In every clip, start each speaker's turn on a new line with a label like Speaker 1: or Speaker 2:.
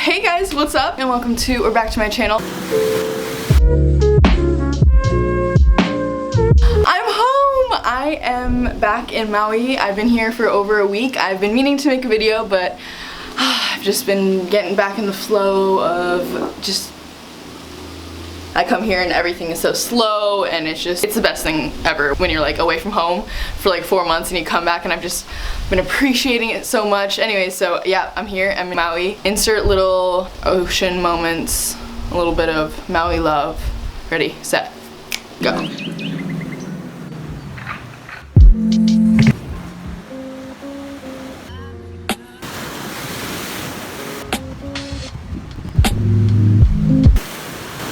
Speaker 1: Hey guys, what's up? And welcome to or back to my channel. I'm home! I am back in Maui. I've been here for over a week. I've been meaning to make a video, but I've just been getting back in the flow of just I come here and everything is so slow, and it's the best thing ever when you're like away from home for like 4 months and you come back, and I've just been appreciating it so much. Anyway, so yeah, I'm here. I'm in Maui. Insert little ocean moments, a little bit of Maui love. Ready, set, go.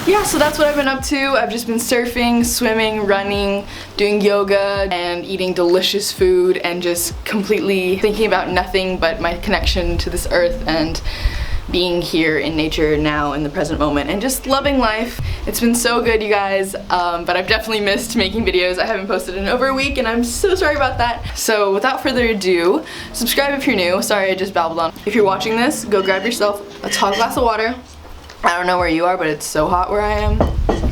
Speaker 1: Yeah, so that's what I've been up to. I've just been surfing, swimming, running, doing yoga, and eating delicious food, and just completely thinking about nothing but my connection to this earth and being here in nature now in the present moment and just loving life. It's been so good, you guys, but I've definitely missed making videos. I haven't posted in over a week and I'm so sorry about that. So without further ado, subscribe if you're new. Sorry, I just babbled on. If you're watching this, go grab yourself a tall glass of water. I don't know where you are, but it's so hot where I am,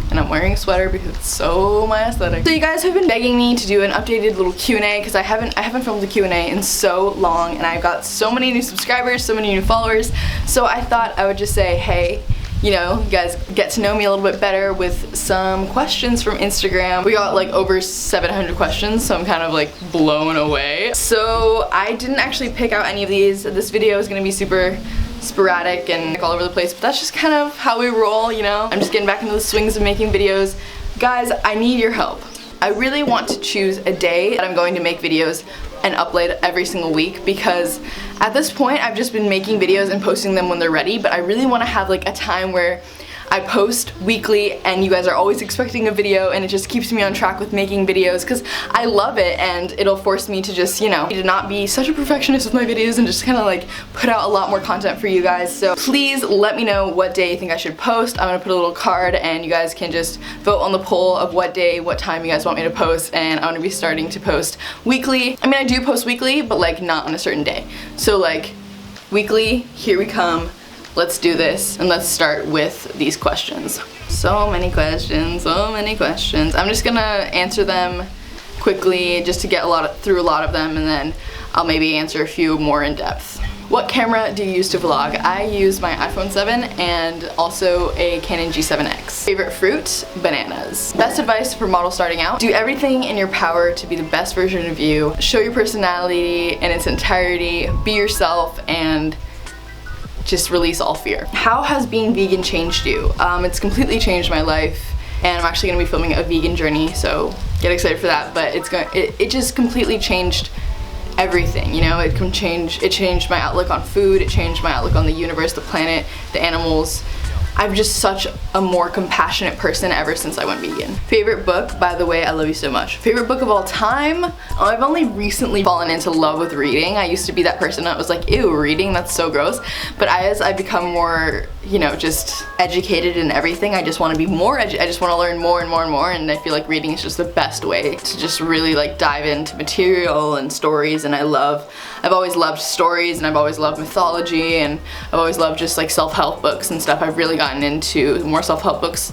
Speaker 1: and I'm wearing a sweater because it's so my aesthetic. So you guys have been begging me to do an updated little Q&A because I haven't filmed a Q&A in so long, and I've got so many new subscribers, so many new followers, so I thought I would just say, hey, you know, you guys get to know me a little bit better with some questions from Instagram. We got like over 700 questions, so I'm kind of like blown away. So I didn't actually pick out any of these. This video is gonna be super sporadic and all over the place, but that's just kind of how we roll, you know? I'm just getting back into the swings of making videos. Guys, I need your help. I really want to choose a day that I'm going to make videos and upload every single week, because at this point I've just been making videos and posting them when they're ready, but I really want to have like a time where I post weekly and you guys are always expecting a video, and it just keeps me on track with making videos because I love it, and it'll force me to just, you know, to not be such a perfectionist with my videos and just kind of like put out a lot more content for you guys. So please let me know what day you think I should post. I'm gonna put a little card and you guys can just vote on the poll of what day, what time you guys want me to post, and I'm gonna be starting to post weekly. I mean, I do post weekly, but like not on a certain day. So like weekly, here we come. Let's do this, and let's start with these questions. So many questions, so many questions. I'm just gonna answer them quickly just to get through a lot of them, and then I'll maybe answer a few more in depth. What camera do you use to vlog? I use my iPhone 7 and also a Canon G7X. Favorite fruit? Bananas. Best advice for models starting out? Do everything in your power to be the best version of you. Show your personality in its entirety. Be yourself and just release all fear. How has being vegan changed you? It's completely changed my life, and I'm actually gonna be filming a vegan journey, so get excited for that. But it just completely changed everything, you know? It changed my outlook on food, it changed my outlook on the universe, the planet, the animals. I'm just such a more compassionate person ever since I went vegan. Favorite book? By the way, I love you so much. Favorite book of all time? I've only recently fallen into love with reading. I used to be that person that was like, ew, reading, that's so gross. But as I become more, you know, just educated in everything, I just want to be more I just want to learn more and more and more, and I feel like reading is just the best way to just really like dive into material and stories, and I've always loved stories, and I've always loved mythology, and I've always loved just like self-help books and stuff. I've really gotten into more self-help books.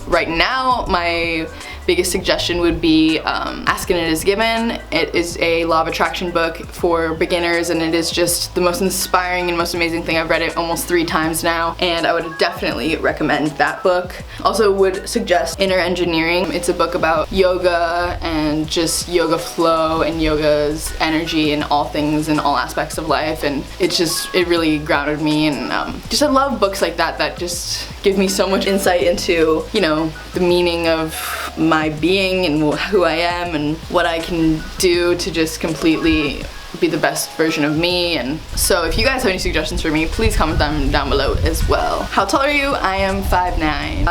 Speaker 1: Right now, my biggest suggestion would be Ask and It Is Given. It is a law of attraction book for beginners, and it is just the most inspiring and most amazing thing. I've read it almost 3 times now, and I would definitely recommend that book. Also would suggest Inner Engineering. It's a book about yoga and just yoga flow and yoga's energy and all things and all aspects of life, and it really grounded me, and just I love books like that that just give me so much insight into, you know, the meaning of my being and who I am and what I can do to just completely be the best version of me. And so if you guys have any suggestions for me, please comment them down below as well. How tall are you? I am 5'9".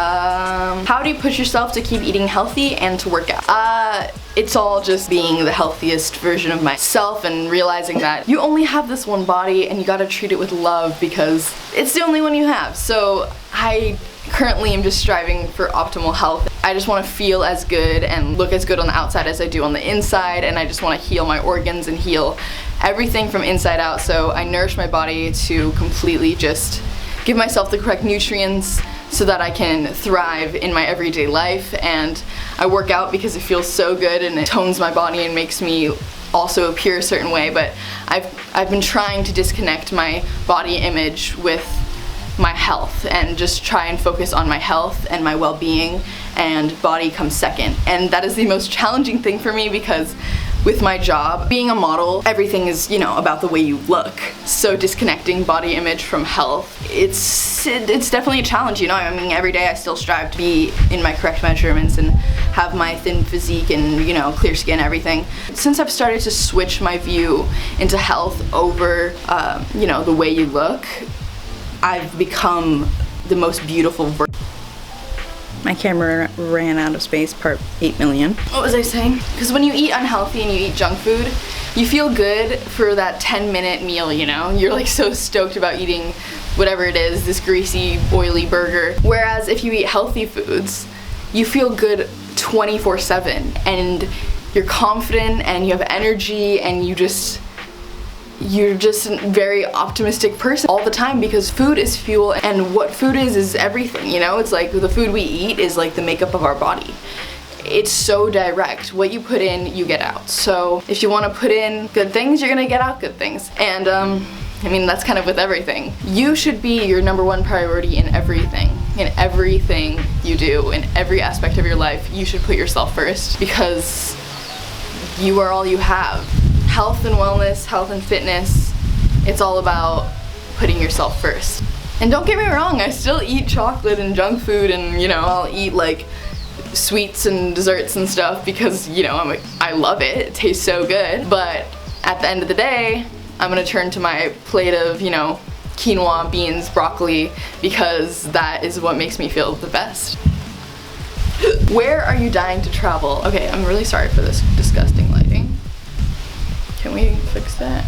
Speaker 1: How do you push yourself to keep eating healthy and to work out? It's all just being the healthiest version of myself and realizing that you only have this one body and you gotta treat it with love because it's the only one you have. So I currently am just striving for optimal health. I just want to feel as good and look as good on the outside as I do on the inside, and I just want to heal my organs and heal everything from inside out. So I nourish my body to completely just give myself the correct nutrients so that I can thrive in my everyday life. And I work out because it feels so good and it tones my body and makes me also appear a certain way. But I've been trying to disconnect my body image with my health and just try and focus on my health and my well-being, and body comes second. And that is the most challenging thing for me because with my job, being a model, everything is, you know, about the way you look. So disconnecting body image from health, it's definitely a challenge, you know. I mean, every day I still strive to be in my correct measurements and have my thin physique and, you know, clear skin, everything. Since I've started to switch my view into health over, you know, the way you look, I've become the most beautiful version.
Speaker 2: My camera ran out of space, part 8 million.
Speaker 1: What was I saying? Because when you eat unhealthy and you eat junk food, you feel good for that 10-minute meal, you know? You're like so stoked about eating whatever it is, this greasy, oily burger. Whereas if you eat healthy foods, you feel good 24/7 and you're confident and you have energy and you're just a very optimistic person all the time, because food is fuel, and what food is everything, you know? It's like the food we eat is like the makeup of our body. It's so direct. What you put in, you get out. So if you want to put in good things, you're gonna get out good things. And I mean, that's kind of with everything. You should be your #1 priority in everything. In everything you do, in every aspect of your life, you should put yourself first, because you are all you have. Health and wellness, health and fitness, it's all about putting yourself first. And don't get me wrong, I still eat chocolate and junk food, and, you know, I'll eat like sweets and desserts and stuff because, you know, I love it. It tastes so good. But at the end of the day, I'm gonna turn to my plate of, you know, quinoa, beans, broccoli, because that is what makes me feel the best. Where are you dying to travel? Okay, I'm really sorry for this disgusting lighting. Can we fix that?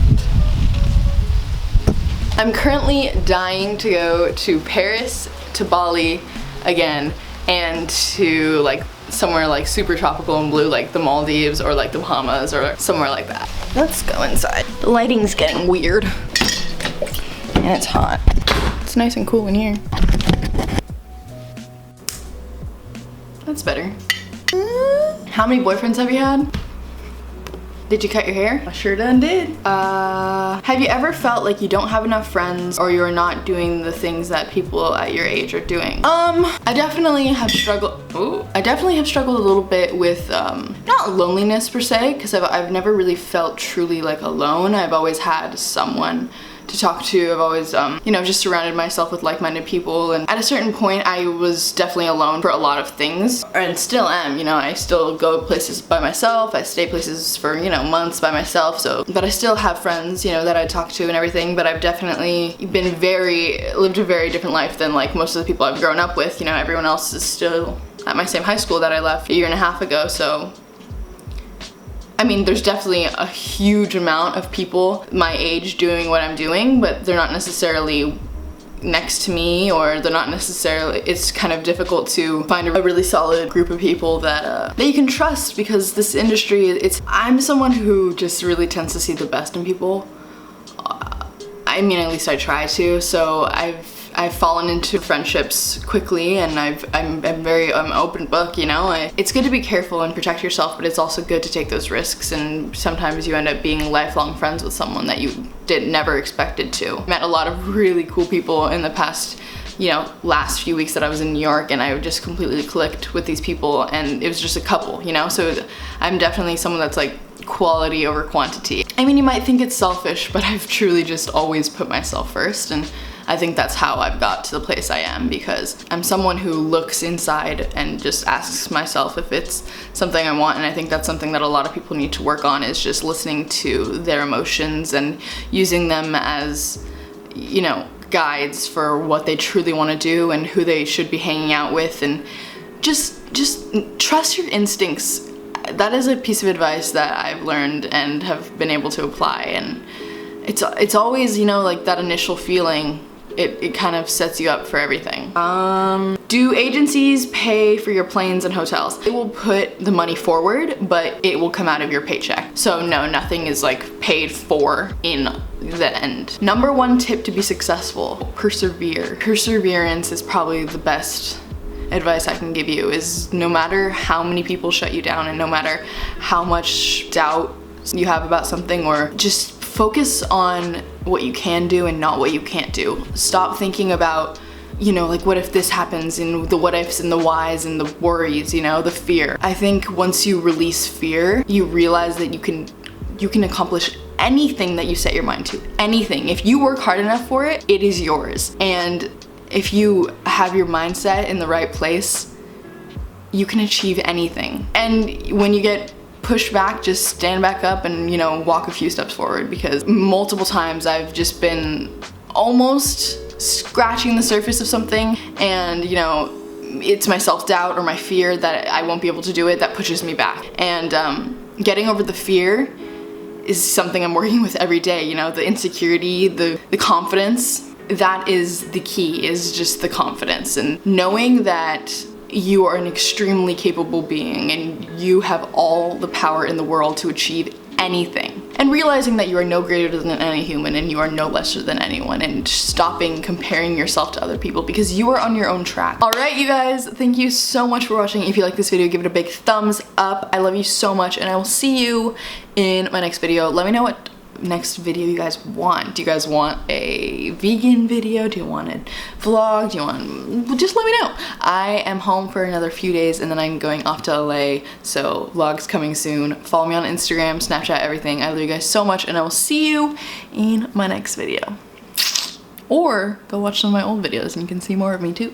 Speaker 1: I'm currently dying to go to Paris, to Bali again, and to like somewhere like super tropical and blue, like the Maldives or like the Bahamas or somewhere like that. Let's go inside. The lighting's getting weird and it's hot. It's nice and cool in here. That's better. How many boyfriends have you had? Did you cut your hair? I sure done did. Have you ever felt like you don't have enough friends, or you're not doing the things that people at your age are doing? I definitely have struggled. I definitely have struggled a little bit with not loneliness per se, because I've never really felt truly like alone. I've always had someone to talk to. I've always, you know, just surrounded myself with like-minded people, and at a certain point I was definitely alone for a lot of things, and still am, you know. I still go places by myself, I stay places for, you know, months by myself, but I still have friends, you know, that I talk to and everything. But I've definitely lived a very different life than like most of the people I've grown up with. You know, everyone else is still at my same high school that I left a year and a half ago, so I mean, there's definitely a huge amount of people my age doing what I'm doing, but they're not necessarily next to me, or they're not necessarily, it's kind of difficult to find a really solid group of people that you can trust, because this industry, I'm someone who just really tends to see the best in people. I mean, at least I try to, so I've fallen into friendships quickly, and I'm very open book, you know. It's good to be careful and protect yourself, but it's also good to take those risks, and sometimes you end up being lifelong friends with someone that you never expected to. Met a lot of really cool people in the past, you know, last few weeks that I was in New York, and I just completely clicked with these people, and it was just a couple, you know. So I'm definitely someone that's like quality over quantity. I mean, you might think it's selfish, but I've truly just always put myself first, and I think that's how I've got to the place I am, because I'm someone who looks inside and just asks myself if it's something I want. And I think that's something that a lot of people need to work on, is just listening to their emotions and using them as, you know, guides for what they truly want to do and who they should be hanging out with, and just trust your instincts. That is a piece of advice that I've learned and have been able to apply, and it's always, you know, like that initial feeling. It kind of sets you up for everything. Do agencies pay for your planes and hotels? They will put the money forward, but it will come out of your paycheck. So no, nothing is like paid for in that end. Number one tip to be successful: persevere. Perseverance is probably the best advice I can give you. Is no matter how many people shut you down and no matter how much doubt you have about something, or just focus on what you can do and not what you can't do. Stop thinking about, you know, like what if this happens, and the what ifs and the whys and the worries, you know, the fear. I think once you release fear, you realize that you can accomplish anything that you set your mind to. Anything. If you work hard enough for it, it is yours. And if you have your mindset in the right place, you can achieve anything. And when you get pushed back, just stand back up and, you know, walk a few steps forward, because multiple times I've just been almost scratching the surface of something, and, you know, it's my self-doubt or my fear that I won't be able to do it that pushes me back. And getting over the fear is something I'm working with every day, you know, the insecurity, the confidence. That is the key, is just the confidence, and knowing that you are an extremely capable being and you have all the power in the world to achieve anything. And realizing that you are no greater than any human and you are no lesser than anyone, and stopping comparing yourself to other people, because you are on your own track. Alright, you guys, thank you so much for watching. If you like this video, give it a big thumbs up. I love you so much, and I will see you in my next video. Let me know what next video you guys want. Do you guys want a vegan video? Do you want a vlog? Do you want, just let me know. I am home for another few days and then I'm going off to LA, so vlogs coming soon. Follow me on Instagram, Snapchat, everything. I love you guys so much, and I will see you in my next video. Or go watch some of my old videos and you can see more of me too.